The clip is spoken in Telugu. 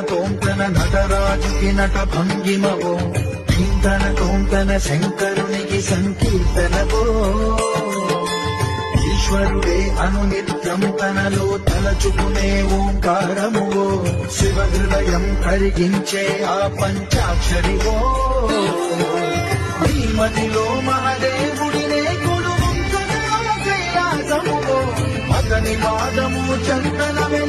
తోంతన నటరాజుకి నట భంగిమవో చింతన తోంతన శంకరునికి సంకీర్తనవో ఈశ్వరుడే అనునిత్యం తనలో తలచుకునే ఓంకారమువో శివ హృదయం కరిగించే ఆ పంచాక్షరివో మదిలో మహదేవుడినే కొడుకుంటున్న కైలాసమువో మగని వాదము చందనమే